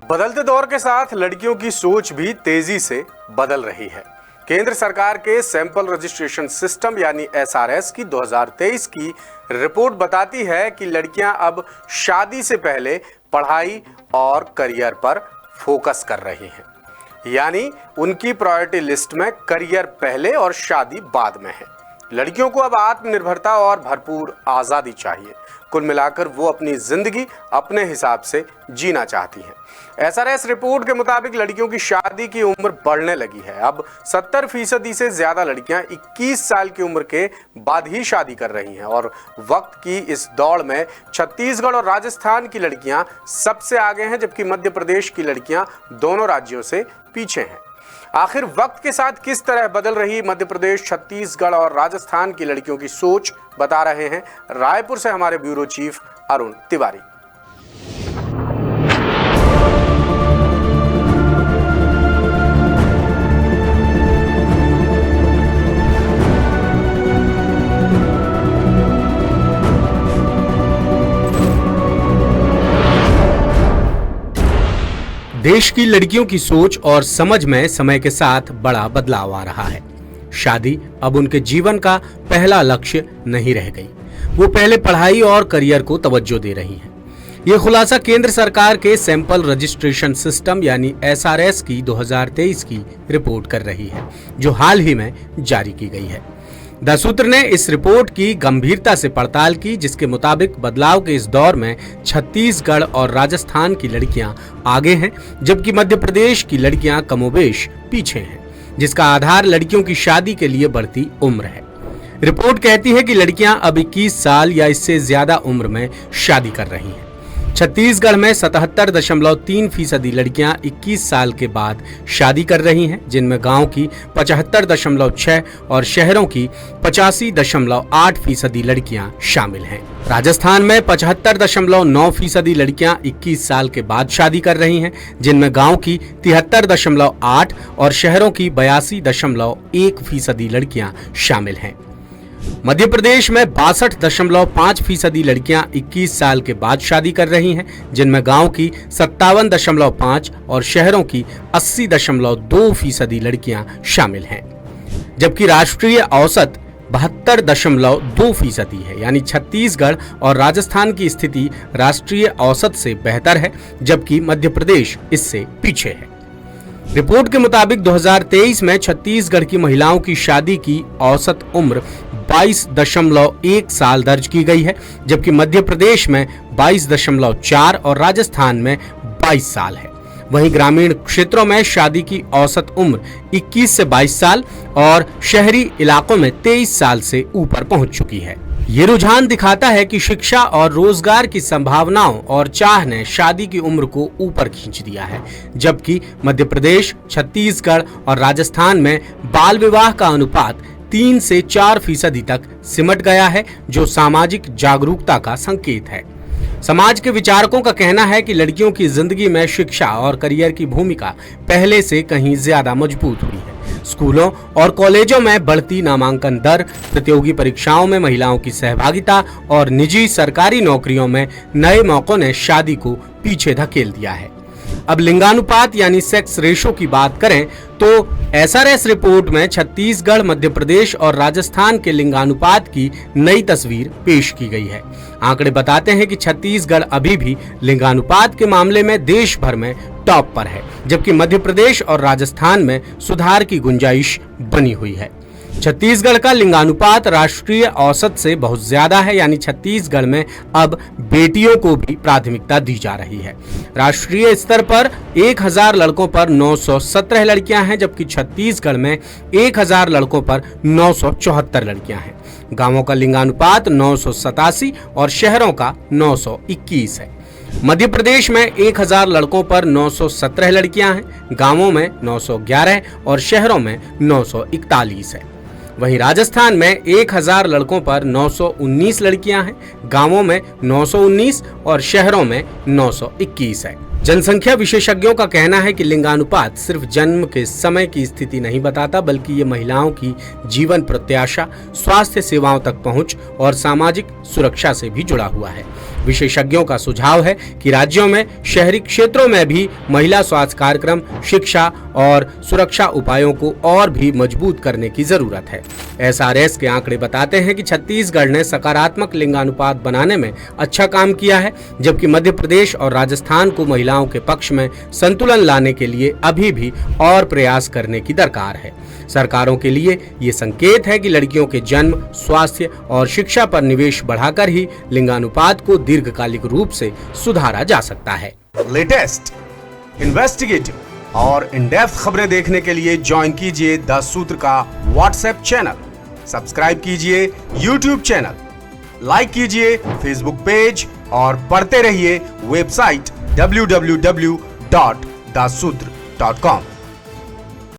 बदलते दौर के साथ लड़कियों की सोच भी तेजी से बदल रही है। केंद्र सरकार के सैंपल रजिस्ट्रेशन सिस्टम यानी एसआरएस की 2023 की रिपोर्ट बताती है कि लड़कियां अब शादी से पहले पढ़ाई और करियर पर फोकस कर रही हैं। यानी उनकी प्रायोरिटी लिस्ट में करियर पहले और शादी बाद में है। लड़कियों को अब आत्मनिर्भरता और भरपूर आजादी चाहिए। कुल मिलाकर वो अपनी जिंदगी अपने हिसाब से जीना चाहती हैं। एसआरएस रिपोर्ट के मुताबिक लड़कियों की शादी की उम्र बढ़ने लगी है। अब 70% से ज्यादा लड़कियां 21 साल की उम्र के बाद ही शादी कर रही हैं और वक्त की इस दौड़ में छत्तीसगढ़ और राजस्थान की लड़कियां सबसे आगे हैं, जबकि मध्य प्रदेश की लड़कियां दोनों राज्यों से पीछे हैं। आखिर वक्त के साथ किस तरह बदल रही मध्य प्रदेश, छत्तीसगढ़ और राजस्थान की लड़कियों की सोच, बता रहे हैं रायपुर से हमारे ब्यूरो चीफ अरुण तिवारी। देश की लड़कियों की सोच और समझ में समय के साथ बड़ा बदलाव आ रहा है। शादी अब उनके जीवन का पहला लक्ष्य नहीं रह गई। वो पहले पढ़ाई और करियर को तवज्जो दे रही हैं। ये खुलासा केंद्र सरकार के सैंपल रजिस्ट्रेशन सिस्टम यानी एसआरएस की 2023 की रिपोर्ट कर रही है, जो हाल ही में जारी की गई है। द सूत्र ने इस रिपोर्ट की गंभीरता से पड़ताल की, जिसके मुताबिक बदलाव के इस दौर में छत्तीसगढ़ और राजस्थान की लड़कियां आगे हैं, जबकि मध्य प्रदेश की लड़कियां कमोबेश पीछे हैं, जिसका आधार लड़कियों की शादी के लिए बढ़ती उम्र है। रिपोर्ट कहती है कि लड़कियां अब 21 साल या इससे ज्यादा उम्र में शादी कर रही हैं। छत्तीसगढ़ में 77.3% लड़कियां 21 साल के बाद शादी कर रही हैं, जिनमें गांव की 75.6 और शहरों की 85.8% लड़कियां शामिल हैं। राजस्थान में 75.9% लड़कियां 21 साल के बाद शादी कर रही हैं, जिनमें गांव की 73.8 और शहरों की 82.1% लड़कियां शामिल हैं। मध्य प्रदेश में 62.5% लड़कियां 21 साल के बाद शादी कर रही हैं, जिनमें गांव की 57.5 और शहरों की 80.2% लड़कियां शामिल हैं। जबकि राष्ट्रीय औसत 72.2% है। यानी छत्तीसगढ़ और राजस्थान की स्थिति राष्ट्रीय औसत से बेहतर है, जबकि मध्य प्रदेश इससे पीछे है। रिपोर्ट के मुताबिक 2023 में छत्तीसगढ़ की महिलाओं की शादी की औसत उम्र 22.1 साल दर्ज की गई है, जबकि मध्य प्रदेश में 22.4 और राजस्थान में 22 साल है। वहीं ग्रामीण क्षेत्रों में शादी की औसत उम्र 21 से 22 साल और शहरी इलाकों में 23 साल से ऊपर पहुंच चुकी है। ये रुझान दिखाता है कि शिक्षा और रोजगार की संभावनाओं और चाह ने शादी की उम्र को ऊपर खींच दिया है, जबकि मध्य प्रदेश, छत्तीसगढ़ और राजस्थान में बाल विवाह का अनुपात 3 से 4% तक सिमट गया है, जो सामाजिक जागरूकता का संकेत है। समाज के विचारकों का कहना है कि लड़कियों की जिंदगी में शिक्षा और करियर की भूमिका पहले से कहीं ज्यादा मजबूत हुई है। स्कूलों और कॉलेजों में बढ़ती नामांकन दर, प्रतियोगी परीक्षाओं में महिलाओं की सहभागिता और निजी सरकारी नौकरियों में नए मौकों ने शादी को पीछे धकेल दिया है। अब लिंगानुपात यानी सेक्स रेशो की बात करें तो एसआरएस रिपोर्ट में छत्तीसगढ़, मध्य प्रदेश और राजस्थान के लिंगानुपात की नई तस्वीर पेश की गई है। आंकड़े बताते हैं कि छत्तीसगढ़ अभी भी लिंगानुपात के मामले में देश भर में टॉप पर है, जबकि मध्य प्रदेश और राजस्थान में सुधार की गुंजाइश बनी हुई है। छत्तीसगढ़ का लिंगानुपात राष्ट्रीय औसत से बहुत ज्यादा है, यानी छत्तीसगढ़ में अब बेटियों को भी प्राथमिकता दी जा रही है। राष्ट्रीय स्तर पर 1000 लड़कों पर 917 लड़कियां हैं, जबकि छत्तीसगढ़ में 1000 लड़कों पर 974 लड़कियां हैं। गांवों का लिंगानुपात 987 और शहरों का 921 है। मध्य प्रदेश में 1000 लड़कों पर 917 लड़कियां हैं, गांवों में 911 और शहरों में 941 है। वहीं राजस्थान में 1000 लड़कों पर 919 लड़कियां हैं, गांवों में 919 और शहरों में 921 है। जनसंख्या विशेषज्ञों का कहना है कि लिंगानुपात सिर्फ जन्म के समय की स्थिति नहीं बताता, बल्कि ये महिलाओं की जीवन प्रत्याशा, स्वास्थ्य सेवाओं तक पहुंच और सामाजिक सुरक्षा से भी जुड़ा हुआ है। विशेषज्ञों का सुझाव है कि राज्यों में शहरी क्षेत्रों में भी महिला स्वास्थ्य कार्यक्रम, शिक्षा और सुरक्षा उपायों को और भी मजबूत करने की जरूरत है। एसआरएस के आंकड़े बताते हैं कि छत्तीसगढ़ ने सकारात्मक लिंगानुपात बनाने में अच्छा काम किया है, जबकि मध्य प्रदेश और राजस्थान को महिलाओं के पक्ष में संतुलन लाने के लिए अभी भी और प्रयास करने की दरकार है। सरकारों के लिए ये संकेत है कि लड़कियों के जन्म, स्वास्थ्य और शिक्षा पर निवेश बढ़ाकर ही लिंगानुपात को दीर्घकालिक रूप से सुधारा जा सकता है। लेटेस्ट, इन्वेस्टिगेटिव और इन डेप्थ खबरें देखने के लिए ज्वाइन कीजिए द सूत्र का व्हाट्सएप चैनल, सब्सक्राइब कीजिए यूट्यूब चैनल, लाइक कीजिए फेसबुक पेज और पढ़ते रहिए वेबसाइट www.dasudr.com।